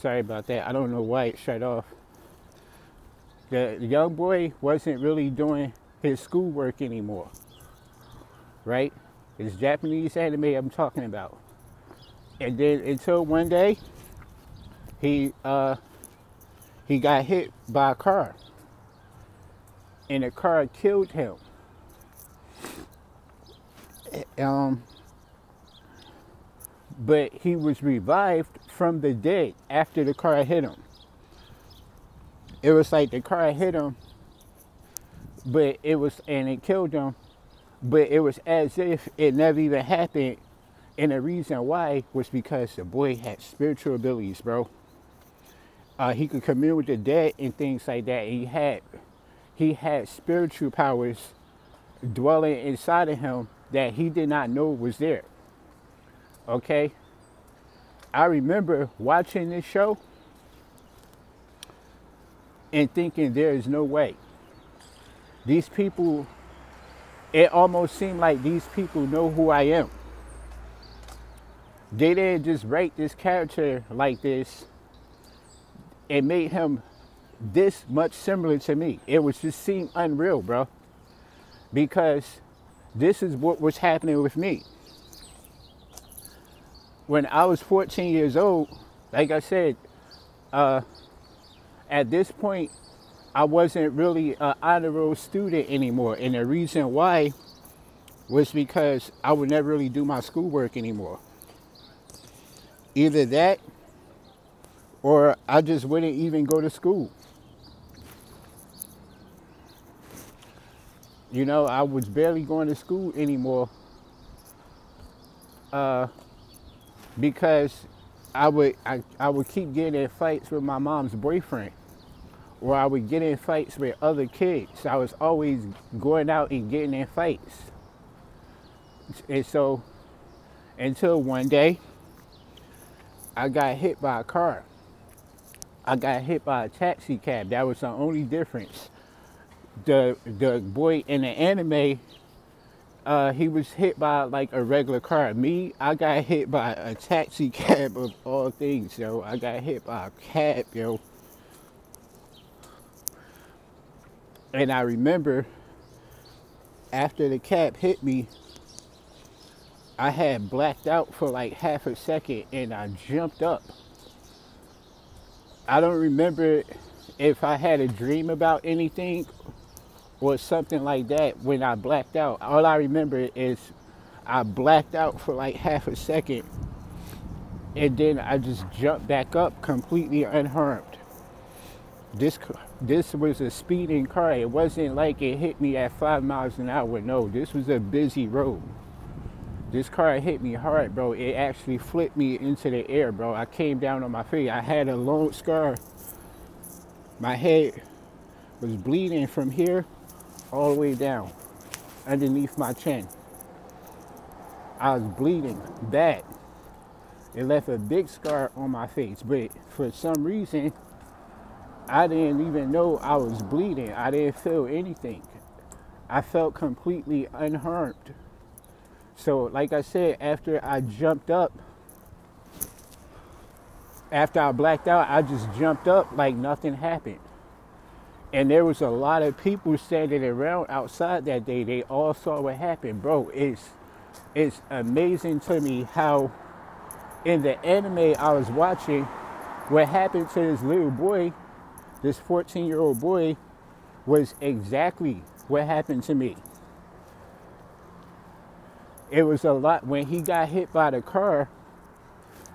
Sorry about that. I don't know why it shut off. The young boy wasn't really doing his schoolwork anymore, right? It's Japanese anime I'm talking about. And then until one day, he he got hit by a car, and the car killed him. Um, but he was revived from the dead after the car hit him. It was like the car hit him, but it killed him, but it was as if it never even happened. And the reason why was because the boy had spiritual abilities, bro. He could commune with the dead and things like that. And he had spiritual powers dwelling inside of him that he did not know was there. Okay? I remember watching this show and thinking there is no way. These people, it almost seemed like these people know who I am. They didn't just write this character like this and made him this much similar to me. It was just seemed unreal, bro. Because this is what was happening with me. When I was 14 years old, like I said, at this point, I wasn't really an honor roll student anymore. And the reason why was because I would never really do my schoolwork anymore. Either that, or I just wouldn't even go to school. You know, I was barely going to school anymore because I would keep getting in fights with my mom's boyfriend, or I would get in fights with other kids. I was always going out and getting in fights. And so, until one day, I got hit by a car. I got hit by a taxi cab. That was the only difference. The boy in the anime, he was hit by like a regular car. Me, I got hit by a taxi cab of all things, yo. I got hit by a cab, yo. And I remember after the cab hit me, I had blacked out for like half a second and I jumped up. I don't remember if I had a dream about anything or something like that when I blacked out. All I remember is I blacked out for like half a second and then I just jumped back up completely unharmed. This was a speeding car. It wasn't like it hit me at 5 miles an hour. No, this was a busy road. This car hit me hard, bro. It actually flipped me into the air, bro. I came down on my face. I had a long scar. My head was bleeding from here all the way down, underneath my chin. I was bleeding bad. It left a big scar on my face, but for some reason, I didn't even know I was bleeding. I didn't feel anything. I felt completely unharmed. So, like I said, after I jumped up, after I blacked out, I just jumped up like nothing happened. And there was a lot of people standing around outside that day. They all saw what happened. Bro, it's amazing to me how in the anime I was watching, what happened to this little boy, this 14-year-old boy, was exactly what happened to me. It was a lot, when he got hit by the car,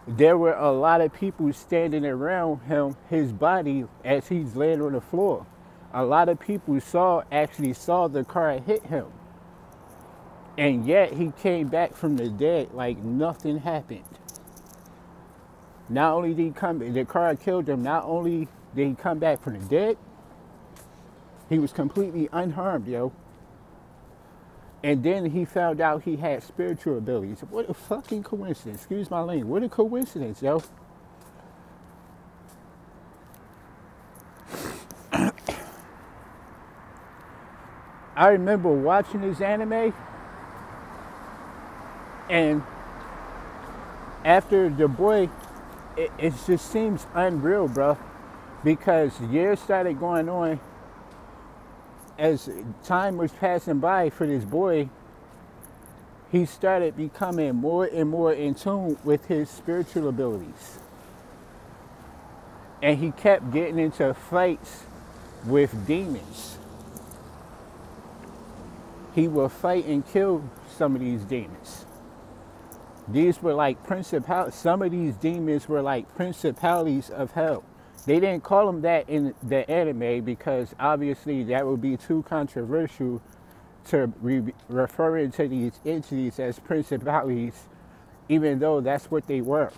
there were a lot of people standing around him, his body, as he's laying on the floor. A lot of people actually saw the car hit him. And yet he came back from the dead like nothing happened. Not only did the car killed him, not only did he come back from the dead, he was completely unharmed, yo. And then he found out he had spiritual abilities. What a fucking coincidence. Excuse my language. What a coincidence, yo. I remember watching this anime, and after the boy it just seems unreal, bro. Because years started going on as time was passing by for this boy. He started becoming more and more in tune with his spiritual abilities. And he kept getting into fights with demons. He would fight and kill some of these demons. These were like principalities. Some of these demons were like principalities of hell. They didn't call them that in the anime because obviously that would be too controversial to referring to these entities as principalities, even though that's what they were.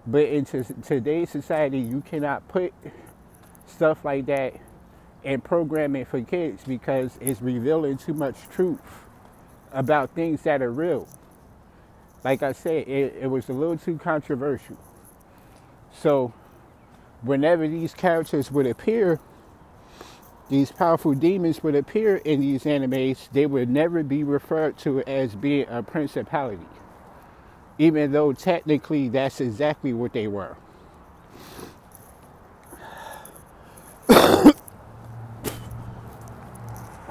But in today's society, you cannot put stuff like that in programming for kids because it's revealing too much truth about things that are real. Like I said, it was a little too controversial. So whenever these characters would appear, these powerful demons would appear in these animes, they would never be referred to as being a principality, even though technically that's exactly what they were.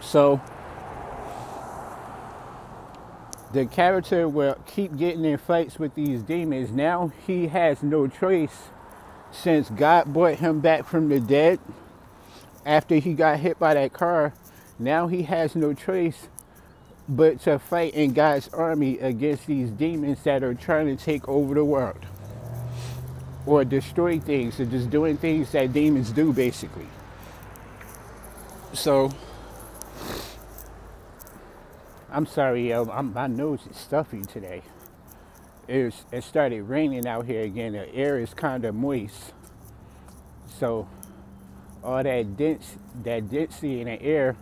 So the character will keep getting in fights with these demons. Now he has no choice, since God brought him back from the dead after he got hit by that car. Now he has no choice but to fight in God's army against these demons that are trying to take over the world or destroy things, or just doing things that demons do, basically. So I'm sorry, yo, my nose is stuffy today. It started raining out here again. The air is kind of moist, so all that density in the air,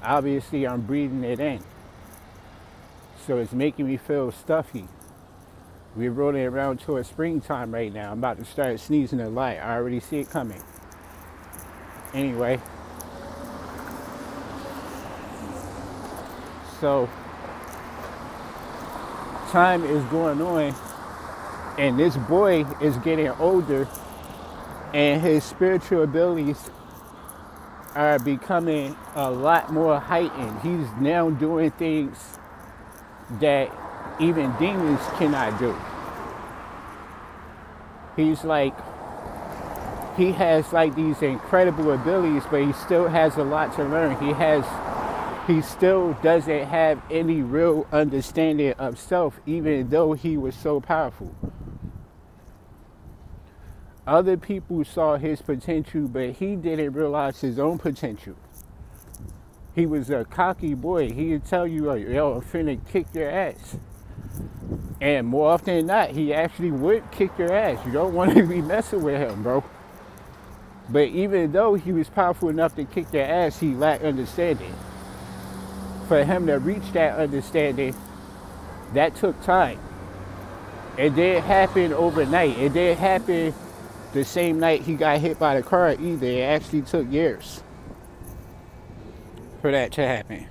obviously I'm breathing it in, so it's making me feel stuffy. We're rolling around towards springtime right now. I'm about to start sneezing a lot. I already see it coming. Anyway, so time is going on, and this boy is getting older, and his spiritual abilities are becoming a lot more heightened. He's now doing things that even demons cannot do. He has like these incredible abilities, but he still has a lot to learn. He still doesn't have any real understanding of self, even though he was so powerful. Other people saw his potential, but he didn't realize his own potential. He was a cocky boy. He'd tell you, yo, I'm finna kick your ass. And more often than not, he actually would kick your ass. You don't want to be messing with him, bro. But even though he was powerful enough to kick your ass, he lacked understanding. For him to reach that understanding, that took time. It didn't happen overnight. It didn't happen the same night he got hit by the car either. It actually took years for that to happen.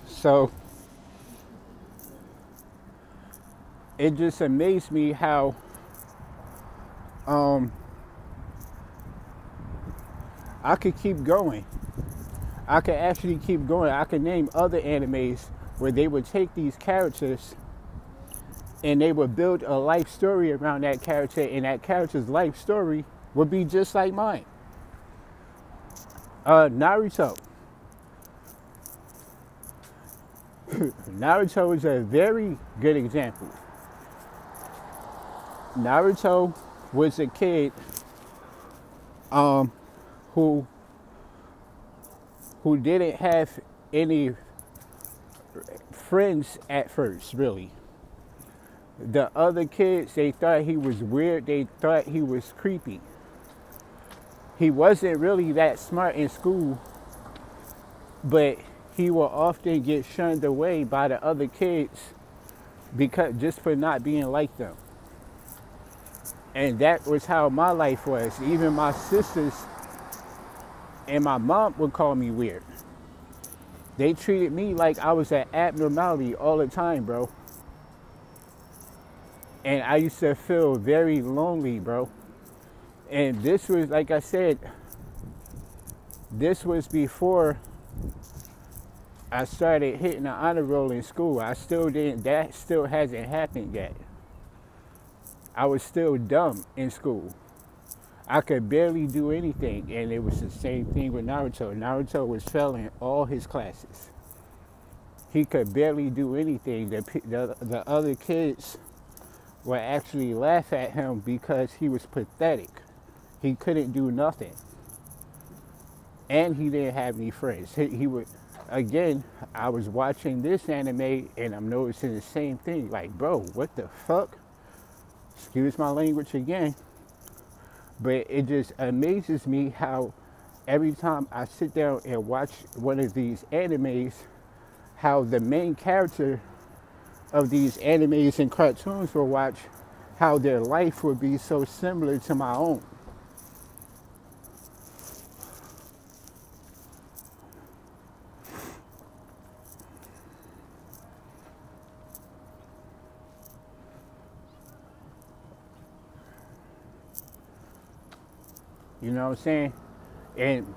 So it just amazed me how I could keep going. I could actually keep going. I could name other animes where they would take these characters and they would build a life story around that character, and that character's life story would be just like mine. Naruto. Naruto is a very good example. Naruto was a kid who didn't have any friends at first, really. The other kids, they thought he was weird. They thought he was creepy. He wasn't really that smart in school, but he will often get shunned away by the other kids because just for not being like them. And that was how my life was. Even my sisters, And my mom would call me weird. They treated me like I was an abnormality all the time, bro. And I used to feel very lonely, bro. And this was, like I said, this was before I started hitting the honor roll in school. That still hasn't happened yet. I was still dumb in school. I could barely do anything, and it was the same thing with Naruto. Naruto was failing all his classes. He could barely do anything. The other kids would actually laugh at him because he was pathetic. He couldn't do nothing. And he didn't have any friends. He would, again, I was watching this anime and I'm noticing the same thing. Like, bro, what the fuck? Excuse my language again. But it just amazes me how every time I sit down and watch one of these animes, how the main character of these animes and cartoons will watch, how their life would be so similar to my own. You know what I'm saying? And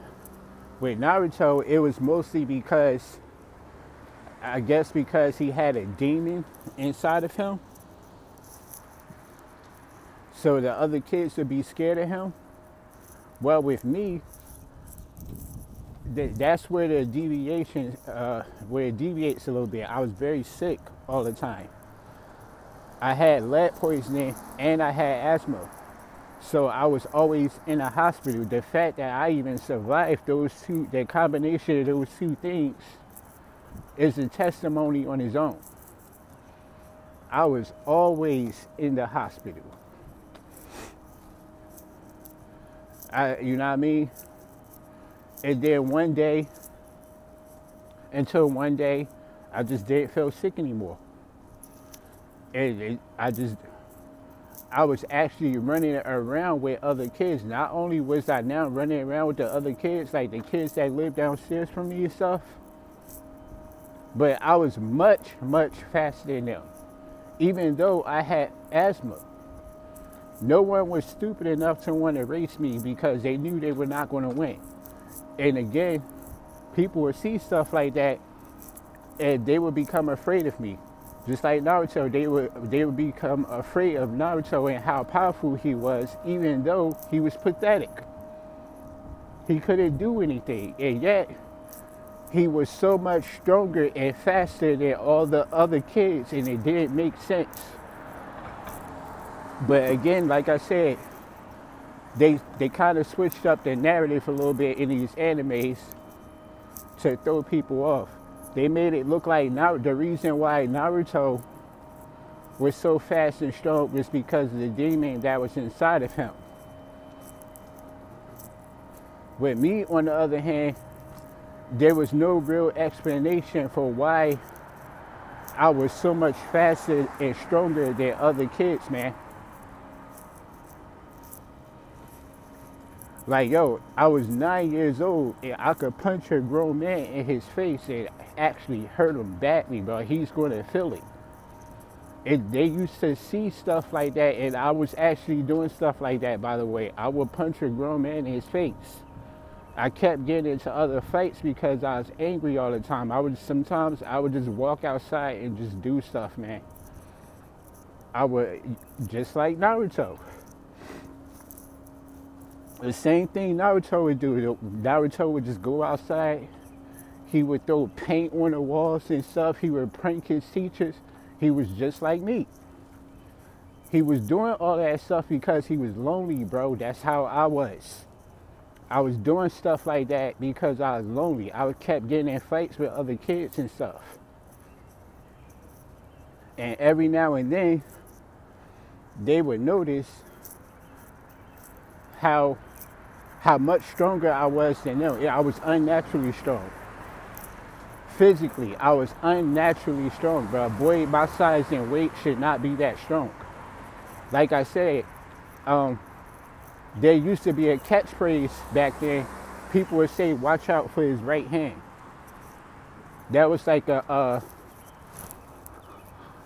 with Naruto, it was mostly because, I guess because he had a demon inside of him. So the other kids would be scared of him. Well, with me, that's where the deviation, where it deviates a little bit. I was very sick all the time. I had lead poisoning and I had asthma. So I was always in a hospital. The fact that I even survived those two, the combination of those two things, is a testimony on its own. I was always in the hospital. You know what I mean? And then one day, I just didn't feel sick anymore. And I was actually running around with other kids. Not only was I now running around with the other kids, like the kids that live downstairs from me and stuff, but I was much, much faster than them. Even though I had asthma. No one was stupid enough to want to race me because they knew they were not going to win. And again, people would see stuff like that and they would become afraid of me. Just like Naruto, they would become afraid of Naruto and how powerful he was, even though he was pathetic. He couldn't do anything, and yet he was so much stronger and faster than all the other kids, and it didn't make sense. But again, like I said, they kind of switched up the narrative a little bit in these animes to throw people off. They made it look like the reason why Naruto was so fast and strong was because of the demon that was inside of him. With me, on the other hand, there was no real explanation for why I was so much faster and stronger than other kids, man. Like, yo, I was 9 years old and I could punch a grown man in his face and actually hurt him badly, bro. He's going to feel it. And they used to see stuff like that, and I was actually doing stuff like that, by the way. I would punch a grown man in his face. I kept getting into other fights because I was angry all the time. Sometimes I would just walk outside and just do stuff, man. I would, just like Naruto. The same thing Naruto would do. Naruto would just go outside. He would throw paint on the walls and stuff. He would prank his teachers. He was just like me. He was doing all that stuff because he was lonely, bro. That's how I was. I was doing stuff like that because I was lonely. I kept getting in fights with other kids and stuff. And every now and then, they would notice how much stronger I was than them. Yeah, I was unnaturally strong. Physically, I was unnaturally strong, bro. Boy, my size and weight should not be that strong. Like I said, there used to be a catchphrase back then. people would say, watch out for his right hand. That was like that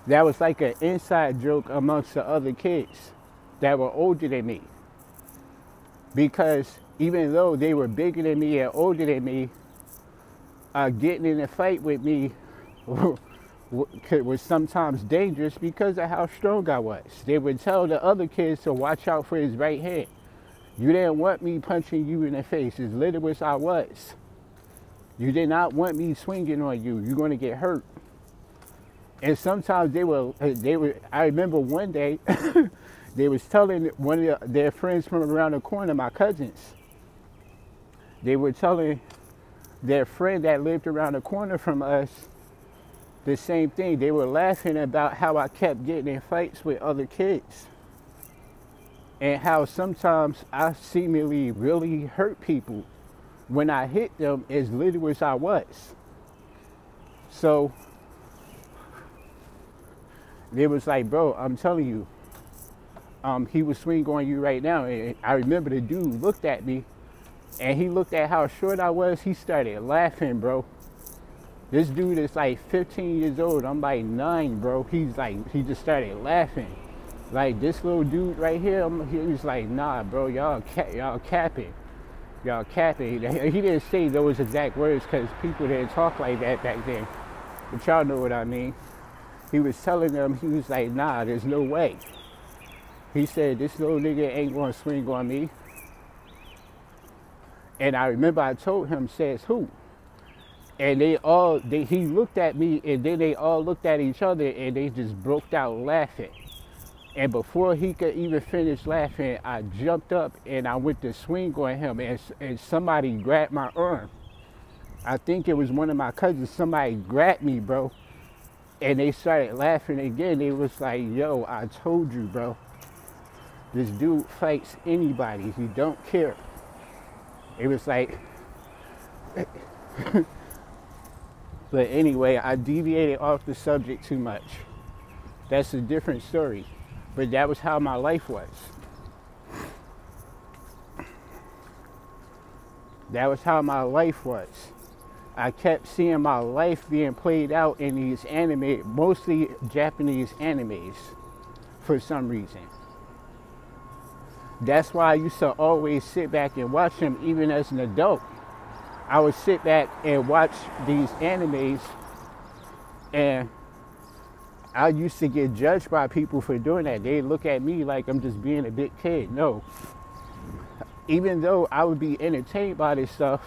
was like an inside joke amongst the other kids that were older than me. Because even though they were bigger than me and older than me, getting in a fight with me was sometimes dangerous because of how strong I was. They would tell the other kids to watch out for his right hand. You didn't want me punching you in the face, as little as I was. You did not want me swinging on you. You're going to get hurt. And sometimes they were, I remember one day, they was telling one of their friends from around the corner, my cousins, they were telling their friend that lived around the corner from us the same thing. They were laughing about how I kept getting in fights with other kids and how sometimes I seemingly really hurt people when I hit them as little as I was. So they was like, bro, I'm telling you, he was swinging on you right now. And I remember the dude looked at me and he looked at how short I was. He started laughing, bro. This dude is like 15 years old. I'm like 9, bro. He's like, he just started laughing. Like, this little dude right here, he was like, nah, bro, y'all capping. Y'all capping. He didn't say those exact words because people didn't talk like that back then. But y'all know what I mean. He was telling them, he was like, nah, there's no way. He said, this little nigga ain't gonna swing on me. And I remember I told him, says who? And he looked at me and then they all looked at each other and they just broke out laughing. And before he could even finish laughing, I jumped up and I went to swing on him and somebody grabbed my arm. I think it was one of my cousins. Somebody grabbed me, bro. And they started laughing again. They was like, yo, I told you, bro. This dude fights anybody. He don't care. It was like... But anyway, I deviated off the subject too much. That's a different story. But that was how my life was. That was how my life was. I kept seeing my life being played out in these anime, mostly Japanese animes, for some reason. That's why I used to always sit back and watch them, even as an adult. I would sit back and watch these animes, and I used to get judged by people for doing that. They look at me like I'm just being a big kid. No. Even though I would be entertained by this stuff,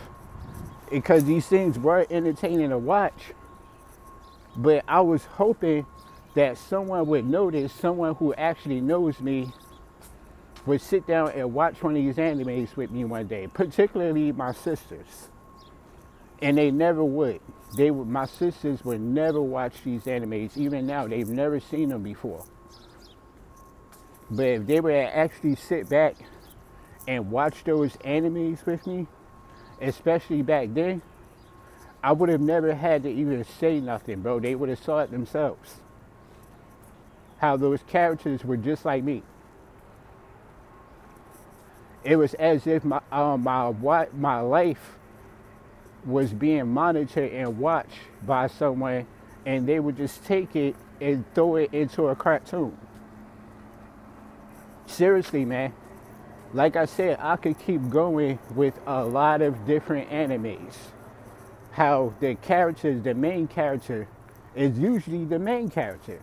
because these things were entertaining to watch, but I was hoping that someone would notice, someone who actually knows me, would sit down and watch one of these animes with me one day, particularly my sisters. And they never would. My sisters would never watch these animes. Even now, they've never seen them before. But if they were to actually sit back and watch those animes with me, especially back then, I would have never had to even say nothing, bro. They would have saw it themselves. How those characters were just like me. It was as if my life was being monitored and watched by someone, and they would just take it and throw it into a cartoon. Seriously, man. Like I said, I could keep going with a lot of different animes. How the characters, the main character, is usually the main character.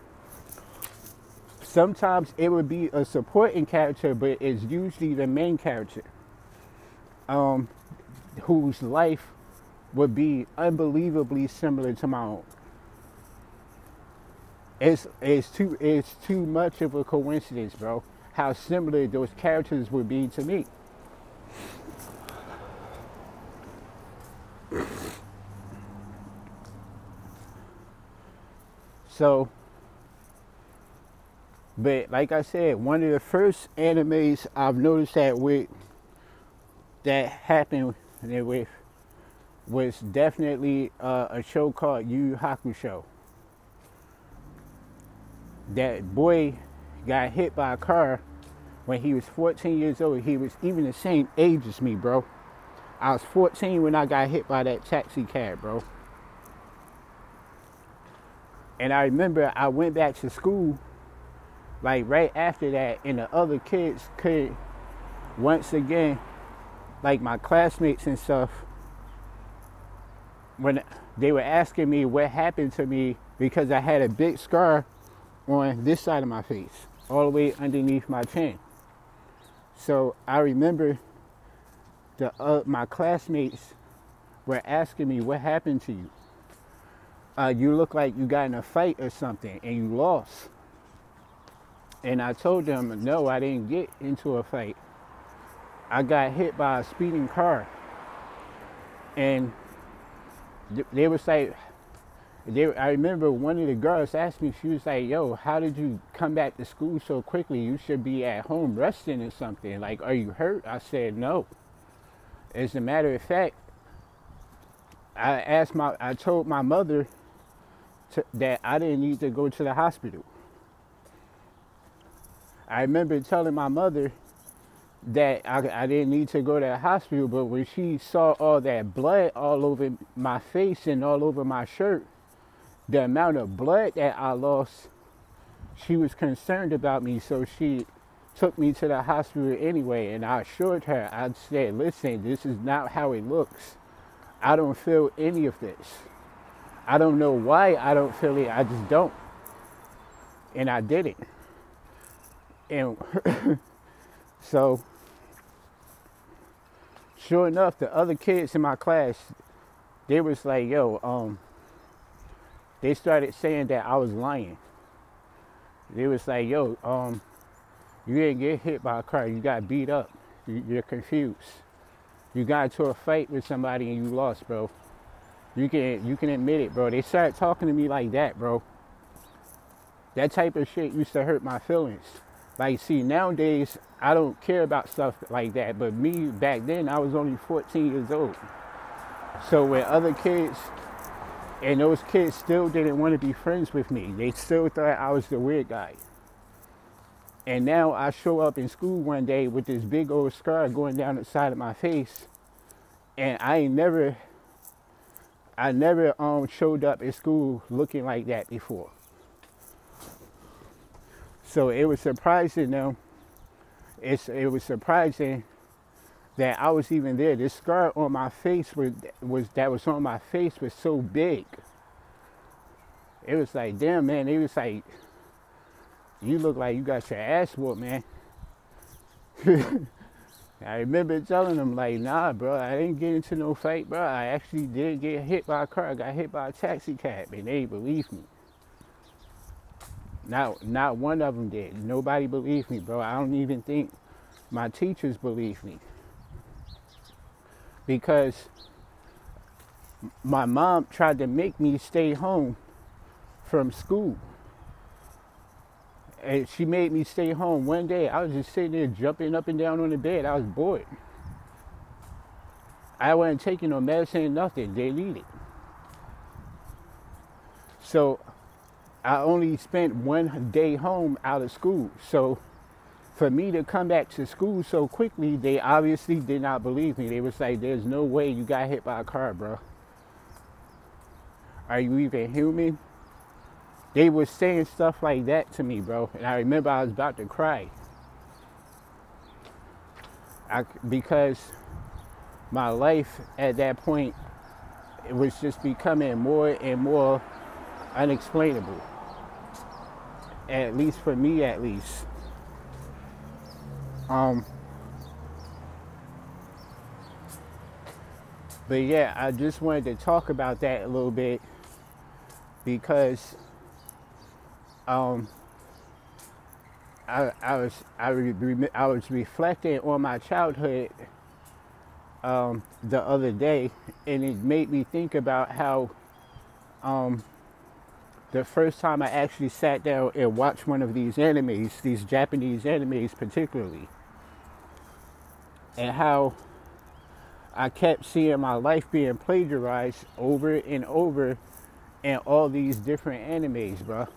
Sometimes it would be a supporting character, but it's usually the main character. Whose life would be unbelievably similar to my own. It's too much of a coincidence, bro, how similar those characters would be to me. So, but like I said, one of the first animes I've noticed that happened with was definitely a show called Yu Yu Hakusho. That boy got hit by a car when he was 14 years old. He was even the same age as me, bro. I was 14 when I got hit by that taxi cab, bro. And I remember I went back to school, like right after that, and the other kids could, once again, like my classmates and stuff, when they were asking me what happened to me because I had a big scar on this side of my face, all the way underneath my chin. So I remember my classmates were asking me, what happened to you? You look like you got in a fight or something and you lost. And I told them, no, I didn't get into a fight. I got hit by a speeding car. And they was like, I remember one of the girls asked me, she was like, yo, how did you come back to school so quickly? You should be at home resting or something. Like, are you hurt? I said, no. As a matter of fact, I told my mother that I didn't need to go to the hospital. I remember telling my mother that I didn't need to go to the hospital, but when she saw all that blood all over my face and all over my shirt, the amount of blood that I lost, she was concerned about me, so she took me to the hospital anyway. And I assured her, I said, listen, this is not how it looks. I don't feel any of this. I don't know why I don't feel it, I just don't. And I did it. And so, sure enough, the other kids in my class, they was like, yo, they started saying that I was lying. They was like, yo, you didn't get hit by a car, you got beat up, you're confused. You got into a fight with somebody and you lost, bro. You can admit it, bro. They started talking to me like that, bro. That type of shit used to hurt my feelings. Like, see, nowadays, I don't care about stuff like that. But me, back then, I was only 14 years old. So when other kids, and those kids still didn't want to be friends with me. They still thought I was the weird guy. And now I show up in school one day with this big old scar going down the side of my face. And I never showed up at school looking like that before. So it was surprising though. It was surprising that I was even there. This scar on my face was on my face was so big. It was like, damn, man. It was like, you look like you got your ass whooped, man. I remember telling them, like, nah, bro, I didn't get into no fight, bro. I actually did get hit by a car. I got hit by a taxi cab, and they believed me. Not one of them did. Nobody believed me, bro. I don't even think my teachers believed me. Because my mom tried to make me stay home from school. And she made me stay home one day. I was just sitting there jumping up and down on the bed. I was bored. I wasn't taking no medicine, nothing. They need it. So I only spent one day home out of school. So for me to come back to school so quickly, they obviously did not believe me. They was like, there's no way you got hit by a car, bro. Are you even human? They were saying stuff like that to me, bro. And I remember I was about to cry. Because my life at that point, it was just becoming more and more unexplainable. At least for me, at least. But yeah, I just wanted to talk about that a little bit because I was reflecting on my childhood the other day, and it made me think about how the first time I actually sat down and watched one of these animes, these Japanese animes particularly, and how I kept seeing my life being plagiarized over and over in all these different animes, bro.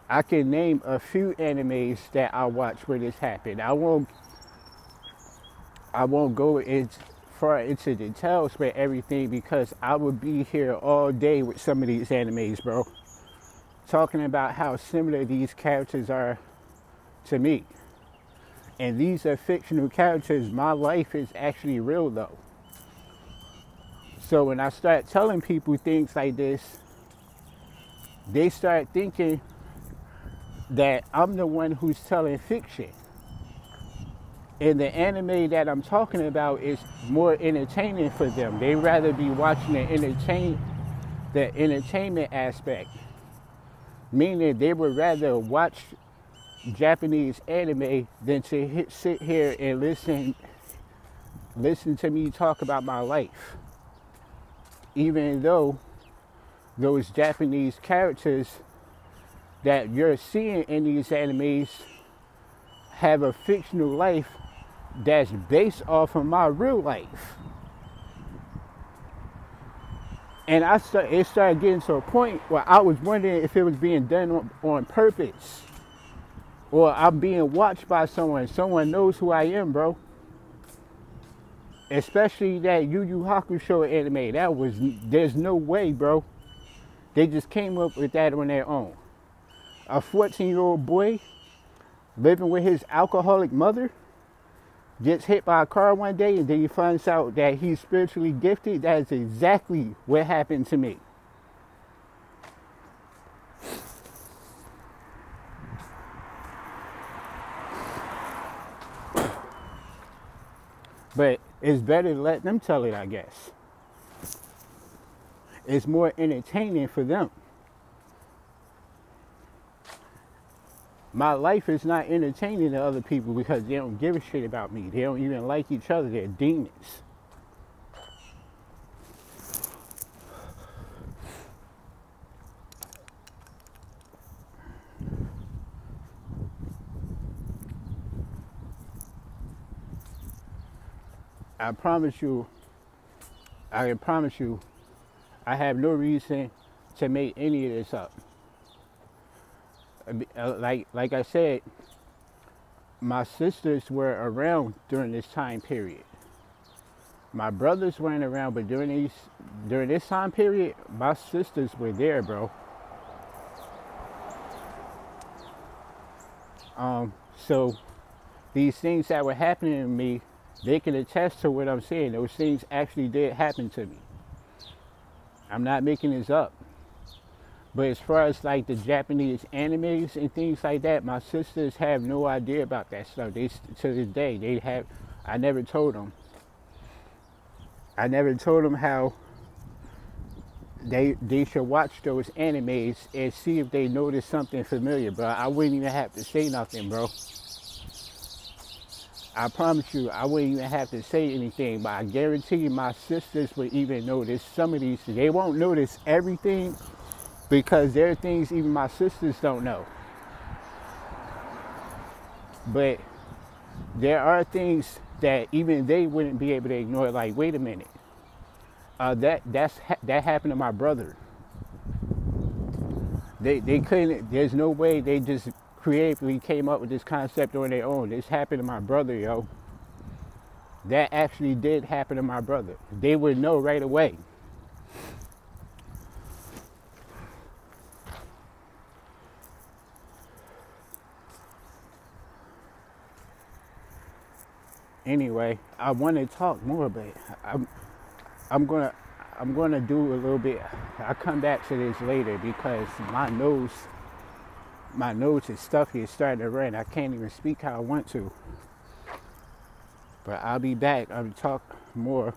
I can name a few animes that I watched where this happened. I won't go in far into details with everything because I would be here all day with some of these animes, bro. Talking about how similar these characters are to me. And these are fictional characters. My life is actually real though. So when I start telling people things like this, they start thinking that I'm the one who's telling fiction. And the anime that I'm talking about is more entertaining for them. They rather be watching the entertainment aspect. Meaning they would rather watch Japanese anime than to sit here and listen to me talk about my life. Even though those Japanese characters that you're seeing in these animes have a fictional life that's based off of my real life. And it started getting to a point where I was wondering if it was being done on purpose. Or I'm being watched by someone. Someone knows who I am, bro. Especially that Yu Yu Hakusho anime. There's no way, bro. They just came up with that on their own. A 14-year-old boy living with his alcoholic mother gets hit by a car one day and then he finds out that he's spiritually gifted. That is exactly what happened to me. But it's better to let them tell it, I guess. It's more entertaining for them. My life is not entertaining to other people because they don't give a shit about me. They don't even like each other. They're demons. I promise you, I have no reason to make any of this up. Like I said, my sisters were around during this time period. My brothers weren't around, but during this time period, my sisters were there, bro. So these things that were happening to me, they can attest to what I'm saying. Those things actually did happen to me. I'm not making this up. But as far as like the Japanese animes and things like that, my sisters have no idea about that stuff. To this day, I never told them. I never told them how they should watch those animes and see if they notice something familiar, bro. I wouldn't even have to say nothing, bro. I promise you, I wouldn't even have to say anything, but I guarantee you my sisters would even notice some of these. They won't notice everything, because there are things even my sisters don't know. But there are things that even they wouldn't be able to ignore. Like, wait a minute, that happened to my brother. They couldn't. There's no way they just creatively came up with this concept on their own. This happened to my brother, yo. That actually did happen to my brother. They would know right away. Anyway, I want to talk more, but I'm gonna do a little bit. I'll come back to this later because my nose is stuffy. It's starting to run. I can't even speak how I want to. But I'll be back. I'll talk more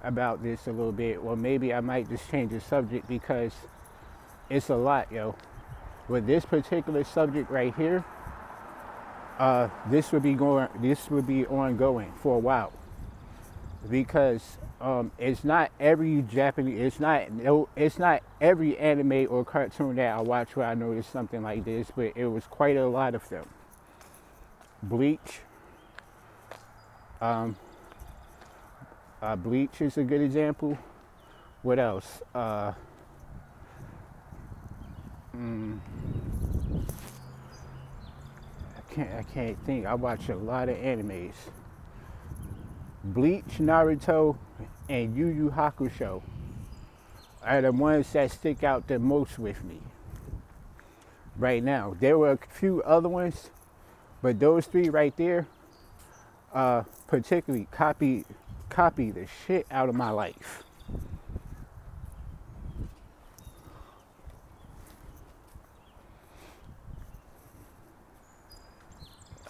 about this a little bit. Or maybe I might just change the subject because it's a lot, yo. With this particular subject right here, this would be ongoing for a while, because it's not every Japanese, it's not every anime or cartoon that I watch where I notice something like this, but it was quite a lot of them. Bleach. Bleach is a good example. What else? I can't think. I watch a lot of animes. Bleach, Naruto, and Yu Yu Hakusho are the ones that stick out the most with me right now. There were a few other ones, but those three right there, particularly copy the shit out of my life.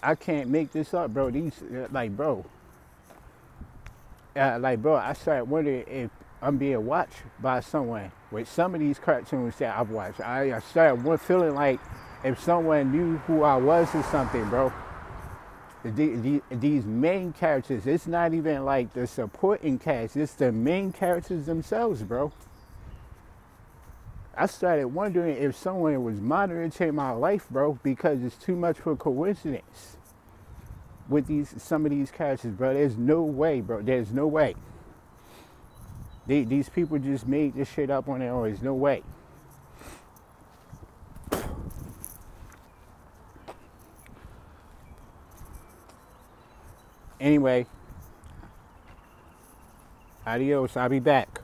I can't make this up, bro. These, bro, I started wondering if I'm being watched by someone with some of these cartoons that I've watched. I started feeling like if someone knew who I was or something, bro. These main characters, it's not even like the supporting cast, it's the main characters themselves, bro. I started wondering if someone was monitoring my life, bro, because it's too much for coincidence with some of these characters, bro. There's no way, bro. There's no way. These people just made this shit up on their own. There's no way. Anyway, adios. I'll be back.